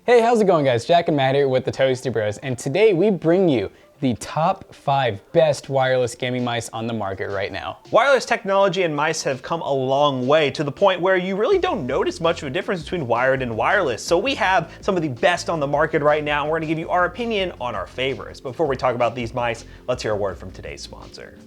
Hey, how's it going guys? Jack and Matt here with the Toasty Bros, and today we bring you the top 5 best wireless gaming mice on the market right now. Wireless technology and mice have come a long way to the point where you really don't notice much of a difference between wired and wireless. So we have some of the best on the market right now, and we're gonna give you our opinion on our favorites. Before we talk about these mice, let's hear a word from today's sponsor.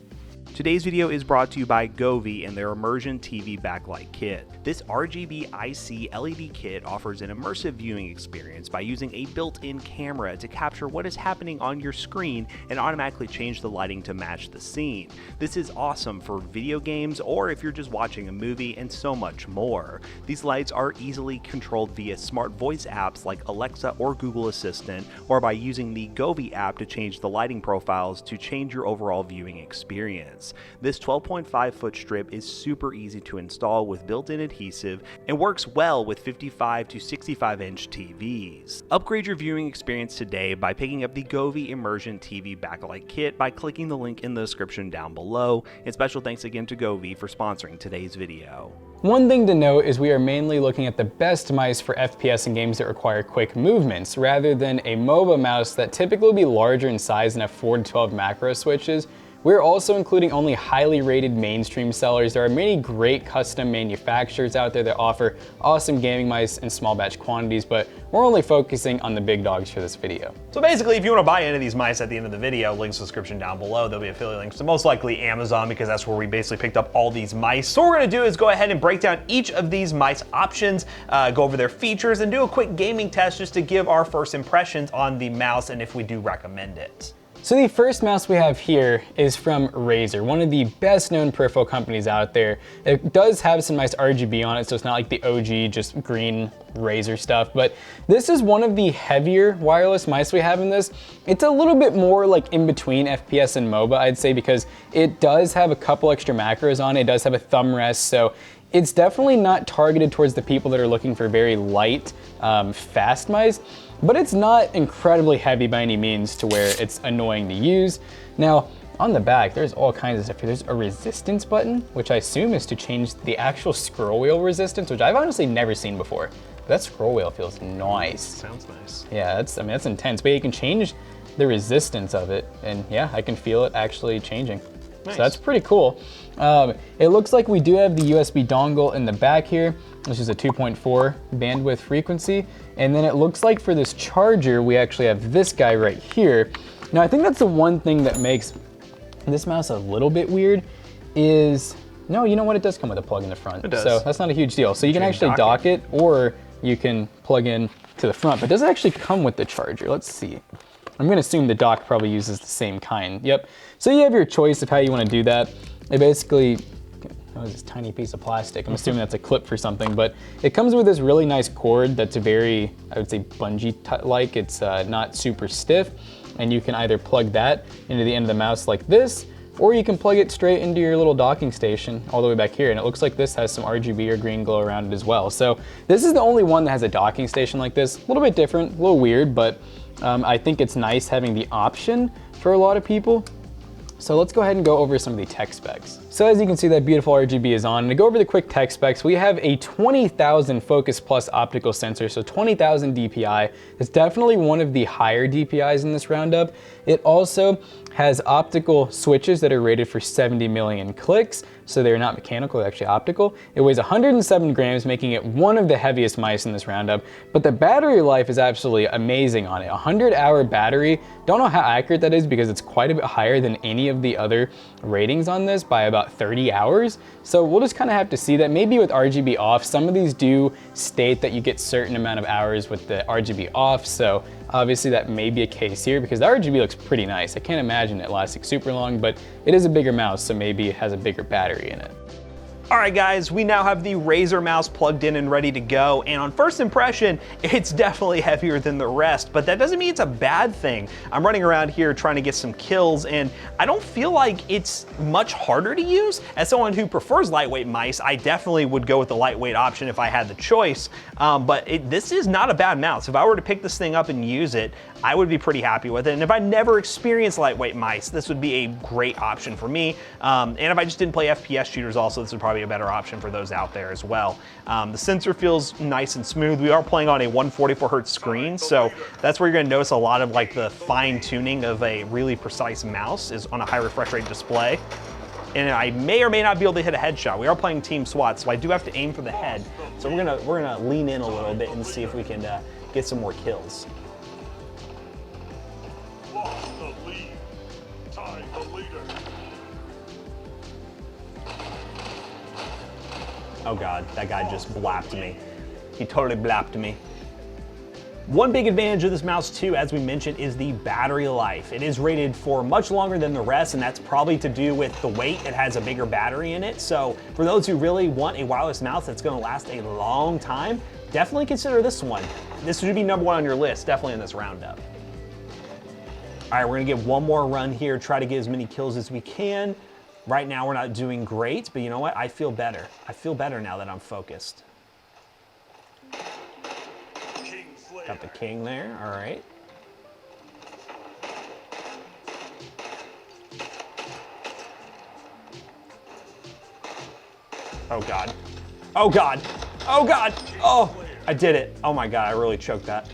Today's video is brought to you by Govee and their Immersion TV Backlight Kit. This RGB IC LED kit offers an immersive viewing experience by using a built-in camera to capture what is happening on your screen and automatically change the lighting to match the scene. This is awesome for video games or if you're just watching a movie and so much more. These lights are easily controlled via smart voice apps like Alexa or Google Assistant, or by using the Govee app to change the lighting profiles to change your overall viewing experience. This 12.5 foot strip is super easy to install with built-in adhesive and works well with 55 to 65 inch TVs. Upgrade your viewing experience today by picking up the Govee Immersion TV Backlight Kit by clicking the link in the description down below. And special thanks again to Govee for sponsoring today's video. One thing to note is we are mainly looking at the best mice for FPS and games that require quick movements, rather than a MOBA mouse that typically will be larger in size and have 4 to 12 macro switches. We're also including only highly rated mainstream sellers. There are many great custom manufacturers out there that offer awesome gaming mice in small batch quantities, but we're only focusing on the big dogs for this video. So basically, if you want to buy any of these mice at the end of the video, links in the description down below. There'll be affiliate links to most likely Amazon, because that's where we basically picked up all these mice. So what we're gonna do is go ahead and break down each of these mice options, go over their features, and do a quick gaming test just to give our first impressions on the mouse and if we do recommend it. So the first mouse we have here is from Razer, one of the best known peripheral companies out there. It does have some nice RGB on it, so it's not like the OG just green Razer stuff, but this is one of the heavier wireless mice we have in this. It's a little bit more like in between FPS and MOBA, I'd say, because it does have a couple extra macros on it. It does have a thumb rest, so it's definitely not targeted towards the people that are looking for very light, fast mice. But it's not incredibly heavy by any means to where it's annoying to use. Now, on the back, there's all kinds of stuff here. There's a resistance button, which I assume is to change the actual scroll wheel resistance, which I've honestly never seen before. But that scroll wheel feels nice. Sounds nice. Yeah, that's intense, but you can change the resistance of it, and yeah, I can feel it actually changing. Nice. So that's pretty cool. It looks like we do have the USB dongle in the back here, which is a 2.4 bandwidth frequency. And then it looks like for this charger, we actually have this guy right here. Now, I think that's the one thing that makes this mouse a little bit weird is, no, you know what? It does come with a plug in the front. It does. So that's not a huge deal. So you can actually dock it, or you can plug in to the front, but does it actually come with the charger? Let's see. I'm gonna assume the dock probably uses the same kind. Yep. So you have your choice of how you wanna do that. It basically, oh, this tiny piece of plastic. I'm assuming that's a clip for something, but it comes with this really nice cord that's very, I would say, bungee-like. It's not super stiff, and you can either plug that into the end of the mouse like this, or you can plug it straight into your little docking station all the way back here, and it looks like this has some RGB or green glow around it as well. So this is the only one that has a docking station like this. A little bit different, a little weird, but I think it's nice having the option for a lot of people. So let's go ahead and go over some of the tech specs. So as you can see, that beautiful RGB is on. And to go over the quick tech specs, we have a 20,000 Focus Plus optical sensor, so 20,000 DPI. It's definitely one of the higher DPIs in this roundup. It also has optical switches that are rated for 70 million clicks, so they're not mechanical, they're actually optical. It weighs 107 grams, making it one of the heaviest mice in this roundup, but the battery life is absolutely amazing on it. 100-hour battery. Don't know how accurate that is because it's quite a bit higher than any of the other ratings on this by about 30 hours. So we'll just kind of have to see that. Maybe with RGB off, some of these do state that you get certain amount of hours with the RGB off, so obviously that may be a case here because the RGB looks pretty nice. I can't imagine it lasting super long, but it is a bigger mouse, so maybe it has a bigger battery in it. All right, guys, we now have the Razer mouse plugged in and ready to go. And on first impression, it's definitely heavier than the rest, but that doesn't mean it's a bad thing. I'm running around here trying to get some kills, and I don't feel like it's much harder to use. As someone who prefers lightweight mice, I definitely would go with the lightweight option if I had the choice. But this is not a bad mouse. If I were to pick this thing up and use it, I would be pretty happy with it. And if I never experienced lightweight mice, this would be a great option for me. And if I just didn't play FPS shooters also, this would probably probably a better option for those out there as well. The sensor feels nice and smooth. We are playing on a 144 hertz screen, so that's where you're gonna notice a lot of like the fine tuning of a really precise mouse is on a high refresh rate display. And I may or may not be able to hit a headshot. We are playing team SWAT, so I do have to aim for the head. So we're gonna lean in a little bit and see if we can get some more kills. Lost the lead. Tied the leader. Oh God, that guy just blapped me. He totally blapped me. One big advantage of this mouse too, as we mentioned, is the battery life. It is rated for much longer than the rest, and that's probably to do with the weight. It has a bigger battery in it. So for those who really want a wireless mouse that's gonna last a long time, definitely consider this one. This should be number one on your list, definitely in this roundup. All right, we're gonna give one more run here, try to get as many kills as we can. Right now we're not doing great, but you know what? I feel better. I feel better now that I'm focused. Got the king there, all right. Oh God, oh God, oh God, oh, I did it. Oh my God, I really choked that.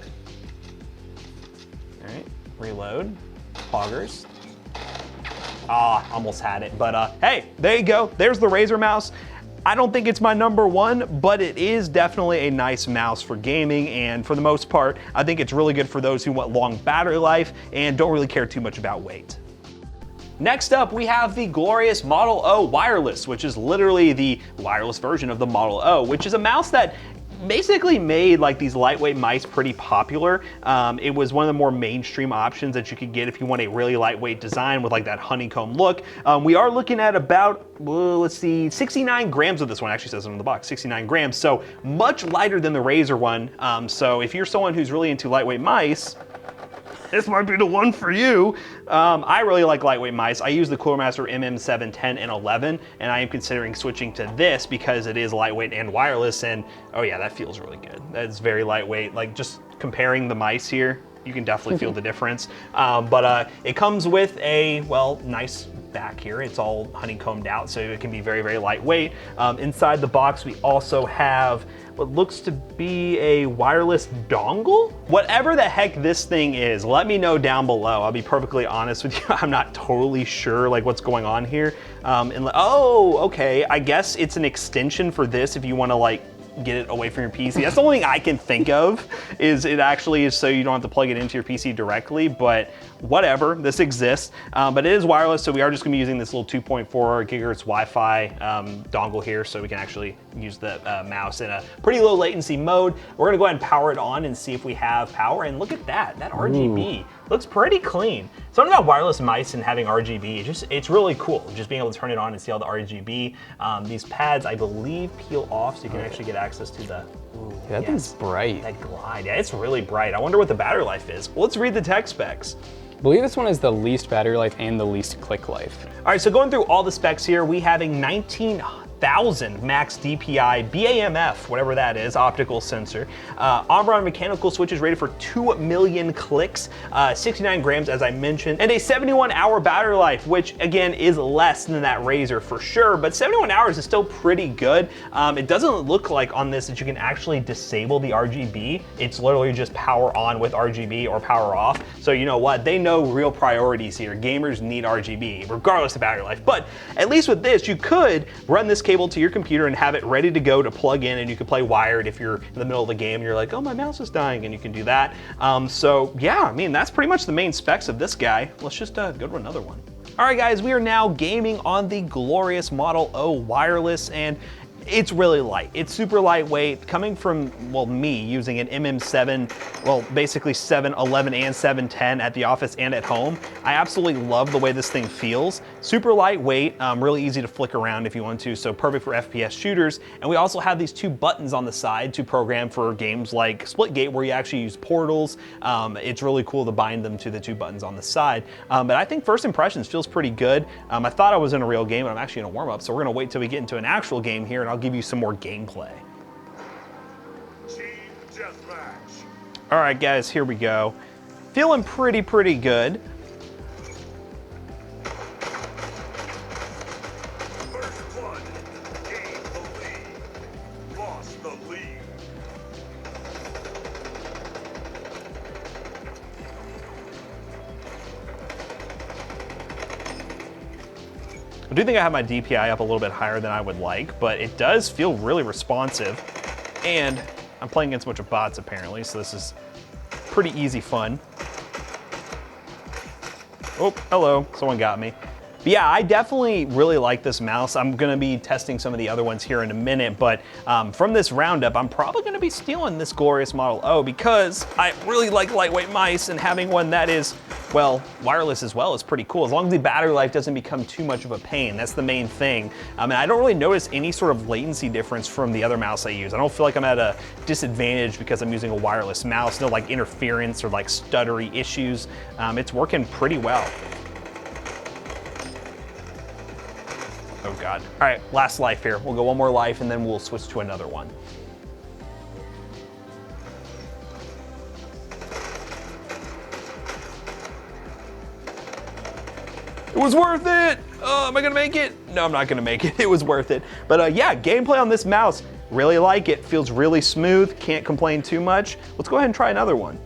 All right, reload, poggers. Ah, almost had it, but hey, there you go. There's the Razer mouse. I don't think it's my number one, but it is definitely a nice mouse for gaming, and for the most part, I think it's really good for those who want long battery life and don't really care too much about weight. Next up, we have the glorious Model O Wireless, which is literally the wireless version of the Model O, which is a mouse that basically made like these lightweight mice pretty popular. It was one of the more mainstream options that you could get if you want a really lightweight design with like that honeycomb look. We are looking at about, let's see, 69 grams of this one. Actually says it on the box, 69 grams. So much lighter than the Razer one. So if you're someone who's really into lightweight mice, this might be the one for you. I really like lightweight mice. I use the Cooler Master MM7, 10, and 11, and I am considering switching to this because it is lightweight and wireless, and oh yeah, that feels really good. That's very lightweight. Like just comparing the mice here, you can definitely feel the difference. But it comes with a, well, nice back here. It's all honeycombed out, so it can be very, very lightweight. Inside the box, we also have what looks to be a wireless dongle. Whatever the heck this thing is, let me know down below. I'll be perfectly honest with you. I'm not totally sure like what's going on here. Oh, okay. I guess it's an extension for this if you want to like get it away from your PC. That's the only thing I can think of, is it actually is so you don't have to plug it into your PC directly, but whatever, this exists. But it is wireless, so we are just gonna be using this little 2.4 gigahertz Wi-Fi dongle here, so we can actually use the mouse in a pretty low latency mode. We're gonna go ahead and power it on and see if we have power, and look at that RGB. Ooh. Looks pretty clean. Something about wireless mice and having RGB, it's really cool. Just being able to turn it on and see all the RGB. These pads, I believe, peel off so you can actually get access to the, ooh, yeah, that thing's bright. That glide, yeah, it's really bright. I wonder what the battery life is. Well, let's read the tech specs. I believe this one is the least battery life and the least click life. All right, so going through all the specs here, we have a 19,000 max DPI BAMF, whatever that is, optical sensor. Omron mechanical switches rated for 2 million clicks, 69 grams as I mentioned, and a 71-hour battery life, which again is less than that Razer for sure, but 71 hours is still pretty good. It doesn't look like on this that you can actually disable the RGB. It's literally just power on with RGB or power off. So you know what? They know real priorities here. Gamers need RGB regardless of battery life. But at least with this, you could run this cable to your computer and have it ready to go to plug in, and you can play wired if you're in the middle of the game and you're like, oh, my mouse is dying, and you can do that. So yeah, I mean, that's pretty much the main specs of this guy. Let's just go to another one. All right, guys, we are now gaming on the glorious Model O Wireless, and it's really light. It's super lightweight, coming from, well, me using an MM7, well, basically 7, 11, and 710 at the office and at home. I absolutely love the way this thing feels. Super lightweight, really easy to flick around if you want to, so perfect for FPS shooters. And we also have these two buttons on the side to program for games like Splitgate, where you actually use portals. It's really cool to bind them to the two buttons on the side. But I think first impressions feels pretty good. I thought I was in a real game, but I'm actually in a warm-up, so we're gonna wait till we get into an actual game here, and I'll give you some more gameplay. Team deathmatch. All right, guys, here we go. Feeling pretty good. First blood. Game I do think I have my DPI up a little bit higher than I would like, but it does feel really responsive. And I'm playing against a bunch of bots apparently, so this is pretty easy fun. Oh, hello, someone got me. But yeah, I definitely really like this mouse. I'm gonna be testing some of the other ones here in a minute, but from this roundup, I'm probably gonna be stealing this glorious Model O because I really like lightweight mice, and having one that is, well, wireless as well is pretty cool. As long as the battery life doesn't become too much of a pain, that's the main thing. And I don't really notice any sort of latency difference from the other mouse I use. I don't feel like I'm at a disadvantage because I'm using a wireless mouse, no like interference or like stuttery issues. It's working pretty well. Oh God. All right, last life here. We'll go one more life and then we'll switch to another one. It was worth it! Oh, am I gonna make it? No, I'm not gonna make it. It was worth it. But yeah, gameplay on this mouse, really like it. Feels really smooth, can't complain too much. Let's go ahead and try another one.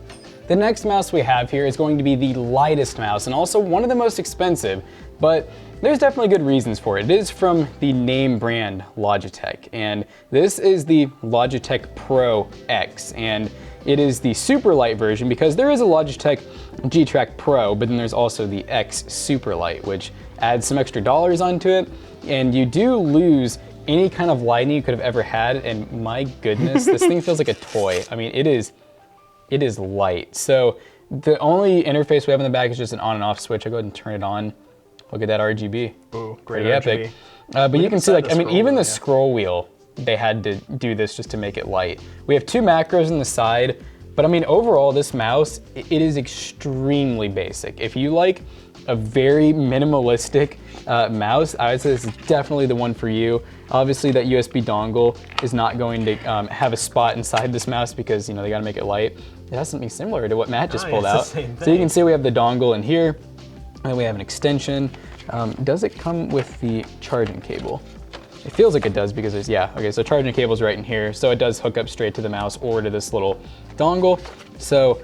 The next mouse we have here is going to be the lightest mouse and also one of the most expensive, but there's definitely good reasons for it. It is from the name brand Logitech, and this is the Logitech Pro X, and it is the Superlight version because there is a Logitech G-Track Pro, but then there's also the X Superlight, which adds some extra dollars onto it, and you do lose any kind of lighting you could have ever had, and my goodness, this thing feels like a toy. I mean, it is light. So the only interface we have in the back is just an on and off switch. I'll go ahead and turn it on. Look at that RGB. Ooh, great RGB. Epic. But you can see, like, I mean, even the scroll wheel, they had to do this just to make it light. We have two macros on the side, but I mean, overall, this mouse, it is extremely basic. If you like a very minimalistic mouse, I would say this is definitely the one for you. Obviously, that USB dongle is not going to have a spot inside this mouse because, you know, they gotta make it light. It has something similar to what Matt just pulled out. So you can see we have the dongle in here, and we have an extension. Does it come with the charging cable? It feels like it does because there's, yeah, okay, so charging cable's right in here. So it does hook up straight to the mouse or to this little dongle. So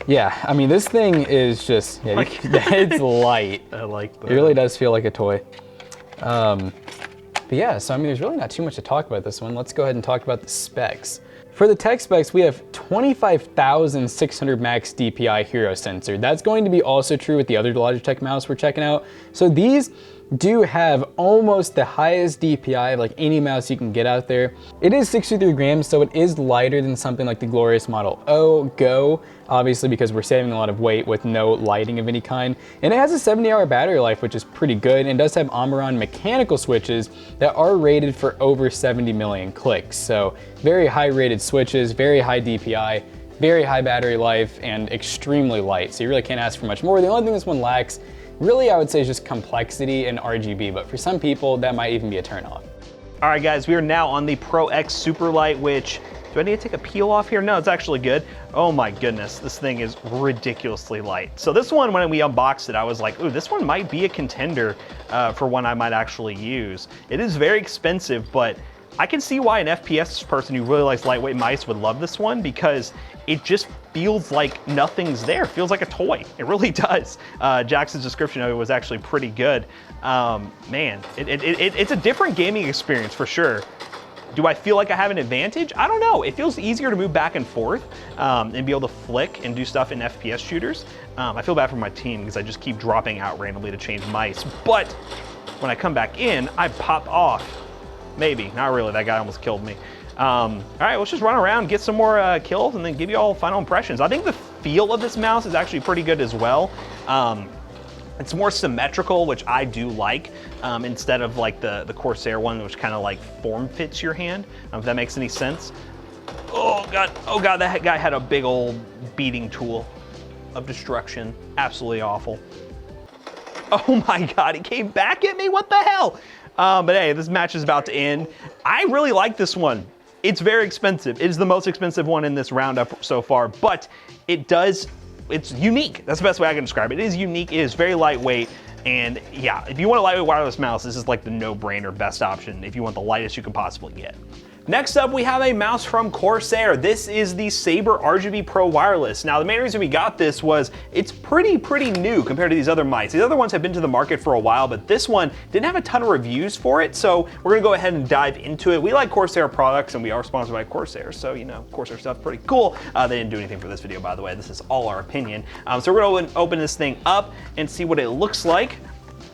yeah, I mean, this thing is just, yeah, it's light. I like that. It really does feel like a toy. But yeah, so I mean, there's really not too much to talk about this one. Let's go ahead and talk about the specs. For the tech specs, we have 25,600 max DPI hero sensor. That's going to be also true with the other Logitech mouse we're checking out. So these do have almost the highest DPI of like any mouse you can get out there. It is 63 grams, so it is lighter than something like the glorious Model O Go, obviously because we're saving a lot of weight with no lighting of any kind. And it has a 70-hour battery life, which is pretty good, and does have Omron mechanical switches that are rated for over 70 million clicks. So very high rated switches, very high DPI, very high battery life, and extremely light. So you really can't ask for much more. The only thing this one lacks, really, I would say, is just complexity and RGB, but for some people, that might even be a turnoff. All right, guys, we are now on the Pro X Superlight, which, do I need to take a peel off here? No, it's actually good. Oh my goodness, this thing is ridiculously light. So this one, when we unboxed it, I was like, ooh, this one might be a contender for one I might actually use. It is very expensive, but I can see why an FPS person who really likes lightweight mice would love this one because it just feels like nothing's there. It feels like a toy. It really does. Jackson's description of it was actually pretty good. Man, it's a different gaming experience for sure. Do I feel like I have an advantage? I don't know. It feels easier to move back and forth and be able to flick and do stuff in FPS shooters. I feel bad for my team because I just keep dropping out randomly to change mice. But when I come back in, I pop off. Maybe, not really, that guy almost killed me. All right, let's just run around, get some more kills, and then give you all final impressions. I think the feel of this mouse is actually pretty good as well. It's more symmetrical, which I do like, instead of like the Corsair one, which kind of like form fits your hand, if that makes any sense. Oh God, that guy had a big old beating tool of destruction. Absolutely awful. Oh my God, he came back at me, what the hell? But hey, this match is about to end. I really like this one. It's very expensive. It is the most expensive one in this roundup so far, but it's unique. That's the best way I can describe it. It is unique, it is very lightweight, and yeah, if you want a lightweight wireless mouse, this is like the no-brainer best option if you want the lightest you can possibly get. Next up, we have a mouse from Corsair. This is the Sabre RGB Pro wireless. Now, the main reason we got this was it's pretty new compared to these other mice. These other ones have been to the market for a while, but this one didn't have a ton of reviews for it, so we're gonna go ahead and dive into it. We like Corsair products, and we are sponsored by Corsair, so you know, Corsair stuff's pretty cool. They didn't do anything for this video, by the way. This is all our opinion. So we're gonna open this thing up and see what it looks like.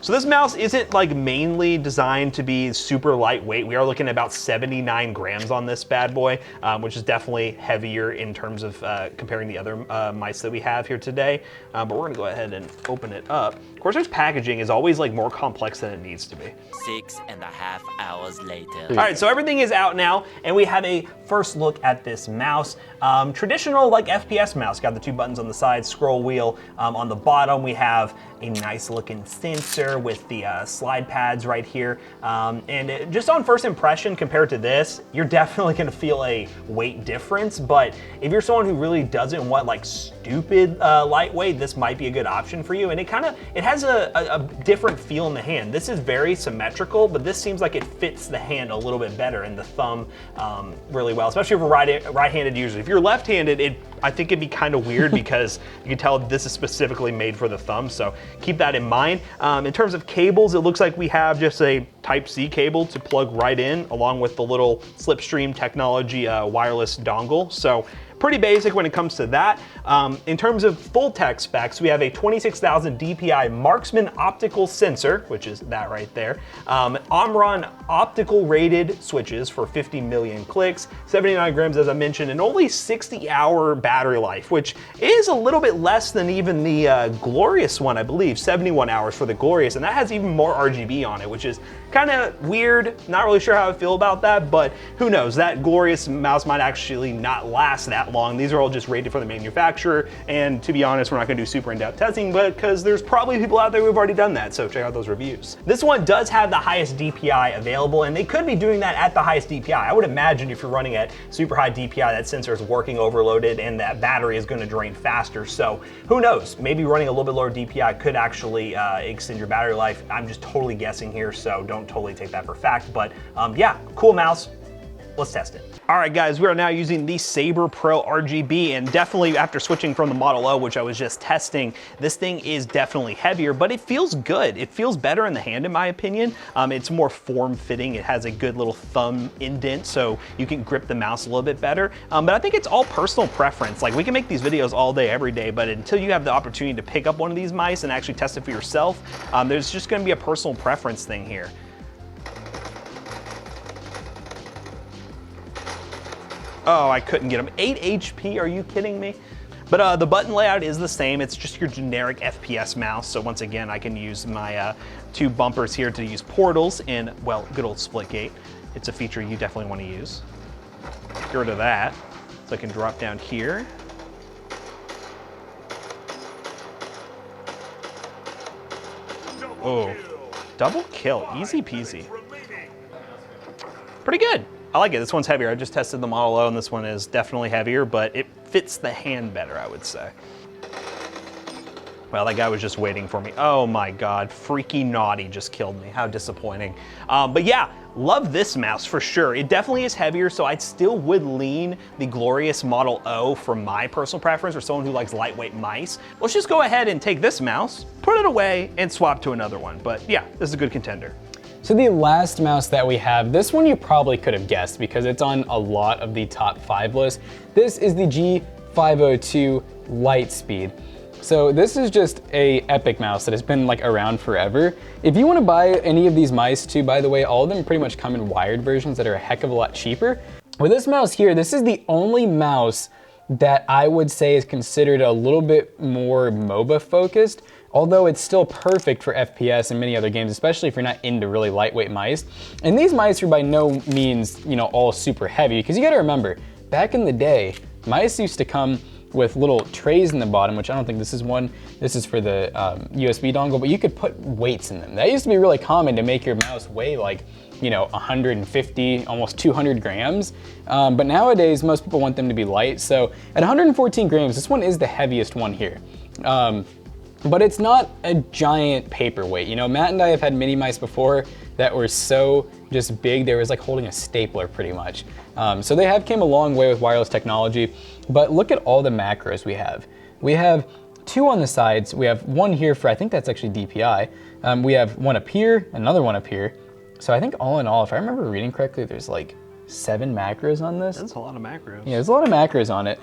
So this mouse isn't like mainly designed to be super lightweight. We are looking at about 79 grams on this bad boy, which is definitely heavier in terms of comparing the other mice that we have here today. But we're gonna go ahead and open it up. Corsair's packaging is always like more complex than it needs to be. 6.5 hours later. All right, so everything is out now, and we have a first look at this mouse. Traditional like FPS mouse, got the 2 buttons on the side, scroll wheel. On the bottom, we have a nice looking sensor with the slide pads right here. Just on first impression compared to this, you're definitely gonna feel a weight difference, but if you're someone who really doesn't want like stupid lightweight, this might be a good option for you. And it has a different feel in the hand. This is very symmetrical, but this seems like it fits the hand a little bit better and the thumb really well, especially for right-handed users. If you're left-handed, I think it'd be kind of weird because you can tell this is specifically made for the thumb, so keep that in mind. In terms of cables, it looks like we have just a Type-C cable to plug right in, along with the little Slipstream technology wireless dongle. So pretty basic when it comes to that. In terms of full tech specs, we have a 26,000 DPI Marksman optical sensor, which is that right there. Omron optical rated switches for 50 million clicks, 79 grams as I mentioned, and only 60-hour battery life, which is a little bit less than even the Glorious one, I believe, 71 hours for the Glorious, and that has even more RGB on it, which is kind of weird. Not really sure how I feel about that, but who knows? That Glorious mouse might actually not last that long. These are all just rated for the manufacturer, and to be honest, we're not gonna do super in-depth testing, but because there's probably people out there who've already done that, so check out those reviews. This one does have the highest DPI available, and they could be doing that at the highest DPI. I would imagine if you're running at super high DPI, that sensor is working overloaded and that battery is gonna drain faster, so who knows? Maybe running a little bit lower DPI could actually extend your battery life. I'm just totally guessing here, so don't totally take that for fact, but yeah, cool mouse. Let's test it. All right, guys, we are now using the Sabre Pro RGB, and definitely after switching from the Model O, which I was just testing, this thing is definitely heavier, but it feels good. It feels better in the hand, in my opinion. It's more form-fitting. It has a good little thumb indent, so you can grip the mouse a little bit better. But I think it's all personal preference. Like, we can make these videos all day, every day, but until you have the opportunity to pick up one of these mice and actually test it for yourself, there's just gonna be a personal preference thing here. Oh, I couldn't get him. 8 HP, are you kidding me? But the button layout is the same. It's just your generic FPS mouse. So once again, I can use my 2 bumpers here to use portals in, well, good old split gate. It's a feature you definitely want to use. Get rid of that. So I can drop down here. Oh, double kill, easy peasy. Pretty good. I like it. This one's heavier. I just tested the Model O, and this one is definitely heavier, but it fits the hand better, I would say. Well, that guy was just waiting for me. Oh my God, freaky naughty just killed me. How disappointing. But yeah, love this mouse for sure. It definitely is heavier, so I still would lean the Glorious Model O for my personal preference, or someone who likes lightweight mice. Let's just go ahead and take this mouse, put it away, and swap to another one. But yeah, this is a good contender. So the last mouse that we have, this one you probably could have guessed because it's on a lot of the top 5 lists. This is the G502 Lightspeed. So this is just a epic mouse that has been like around forever. If you want to buy any of these mice too, by the way, all of them pretty much come in wired versions that are a heck of a lot cheaper. With this mouse here, this is the only mouse that I would say is considered a little bit more MOBA focused, although it's still perfect for FPS and many other games, especially if you're not into really lightweight mice. And these mice are by no means, you know, all super heavy, because you gotta remember, back in the day, mice used to come with little trays in the bottom, which I don't think this is one. This is for the USB dongle, but you could put weights in them. That used to be really common to make your mouse weigh like, you know, 150, almost 200 grams. But nowadays, most people want them to be light. So at 114 grams, this one is the heaviest one here. But it's not a giant paperweight. You know, Matt and I have had mini mice before that were so just big, they was like holding a stapler pretty much. So they have came a long way with wireless technology, but look at all the macros we have. We have 2 on the sides. We have 1 here for, I think that's actually DPI. We have 1 up here, another 1 up here. So I think all in all, if I remember reading correctly, there's like 7 macros on this. That's a lot of macros. Yeah, there's a lot of macros on it.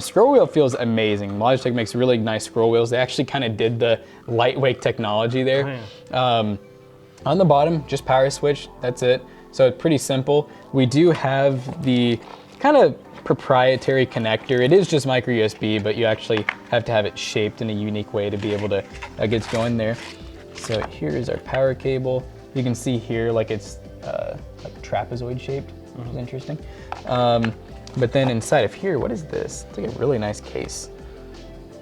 Scroll wheel feels amazing. Logitech makes really nice scroll wheels. They actually kind of did the lightweight technology there. Oh, yeah. On the bottom, just power switch, that's it. So it's pretty simple. We do have the kind of proprietary connector. It is just micro USB, but you actually have to have it shaped in a unique way to be able to get going there. So here's our power cable. You can see here like it's like trapezoid shaped, which is interesting. But then inside of here, what is this? It's like a really nice case.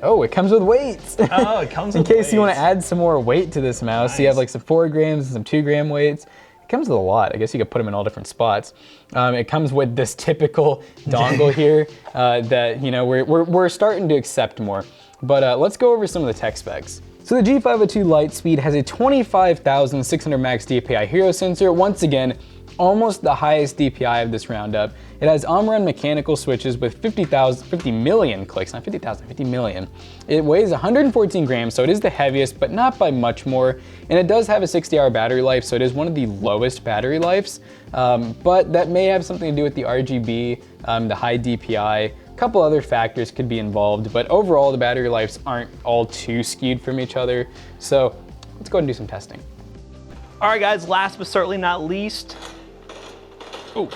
Oh, it comes with weights. Oh, it comes with weights. In case you want to add some more weight to this mouse. Nice. So you have like some 4 grams and some 2 gram weights. It comes with a lot. I guess you could put them in all different spots. It comes with this typical dongle here that, you know, we're starting to accept more. But let's go over some of the tech specs. So the G502 Lightspeed has a 25,600 max DPI hero sensor. Once again, almost the highest DPI of this roundup. It has on-run mechanical switches with 50 million clicks, not 50,000, 50 million. It weighs 114 grams, so it is the heaviest, but not by much more. And it does have a 60-hour battery life, so it is one of the lowest battery lives. But that may have something to do with the RGB, the high DPI. A couple other factors could be involved, but overall the battery lives aren't all too skewed from each other. So let's go ahead and do some testing. All right, guys, last but certainly not least. Oh.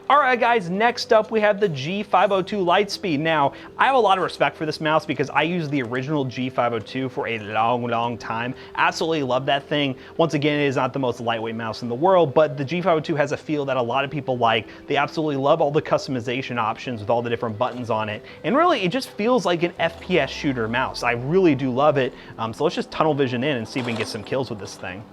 All right, guys, next up we have the G502 Lightspeed. Now, I have a lot of respect for this mouse because I used the original G502 for a long time. Absolutely love that thing. Once again, it is not the most lightweight mouse in the world, but the G502 has a feel that a lot of people like. They absolutely love all the customization options with all the different buttons on it. And really, it just feels like an FPS shooter mouse. I really do love it. So let's just tunnel vision in and see if we can get some kills with this thing.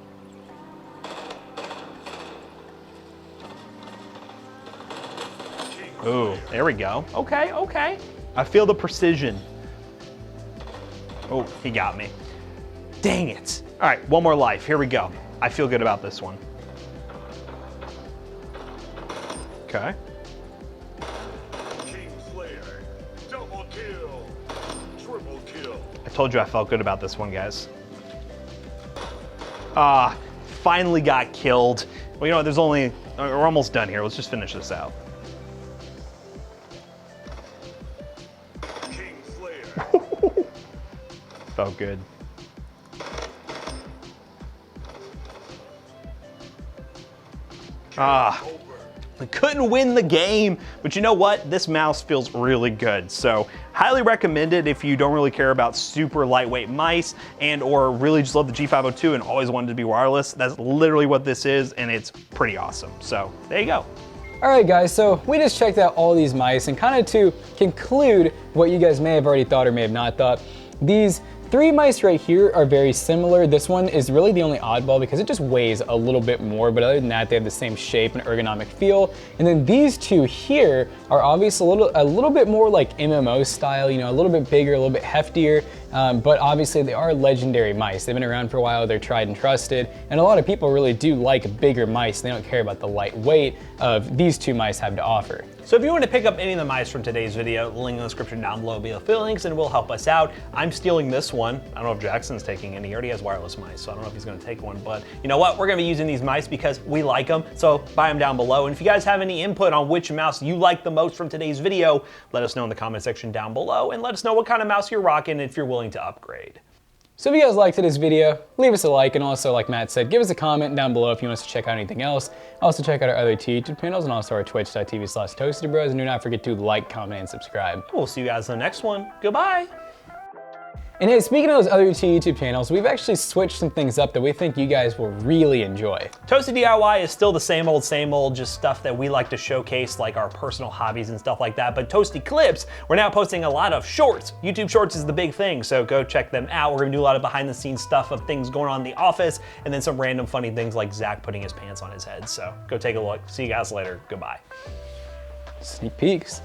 Ooh, there we go. Okay, okay. I feel the precision. Oh, he got me. Dang it. All right, one more life. Here we go. I feel good about this one. Okay. Kingslayer, double kill, triple kill. I told you I felt good about this one, guys. Finally got killed. Well, you know what? We're almost done here. Let's just finish this out. Felt good. I couldn't win the game, but you know what? This mouse feels really good. So highly recommend it if you don't really care about super lightweight mice and or really just love the G502 and always wanted to be wireless. That's literally what this is, and it's pretty awesome. So there you go. All right, guys, so we just checked out all these mice, and kind of to conclude what you guys may have already thought or may have not thought, these 3 mice right here are very similar. This one is really the only oddball because it just weighs a little bit more, but other than that, they have the same shape and ergonomic feel. And then these 2 here are obviously a little bit more like MMO style, you know, a little bit bigger, a little bit heftier, but obviously they are legendary mice. They've been around for a while, they're tried and trusted, and a lot of people really do like bigger mice. They don't care about the light weight of these 2 mice have to offer. So if you want to pick up any of the mice from today's video, the link in the description down below will be affiliate links and it will help us out. I'm stealing this one. I don't know if Jackson's taking any. He already has wireless mice, so I don't know if he's going to take one. But you know what? We're going to be using these mice because we like them. So buy them down below. And if you guys have any input on which mouse you like the most from today's video, let us know in the comment section down below. And let us know what kind of mouse you're rocking if you're willing to upgrade. So if you guys liked this video, leave us a like, and also, like Matt said, give us a comment down below if you want us to check out anything else. Also check out our other 2 YouTube channels and also our twitch.tv/toastedbros, and do not forget to like, comment, and subscribe. We'll see you guys in the next one. Goodbye. And hey, speaking of those other 2 YouTube channels, we've actually switched some things up that we think you guys will really enjoy. Toasted DIY is still the same old, just stuff that we like to showcase, like our personal hobbies and stuff like that. But Toasty Clips, we're now posting a lot of shorts. YouTube Shorts is the big thing, so go check them out. We're gonna do a lot of behind the scenes stuff of things going on in the office, and then some random funny things like Zach putting his pants on his head. So go take a look. See you guys later. Goodbye. Sneak peeks.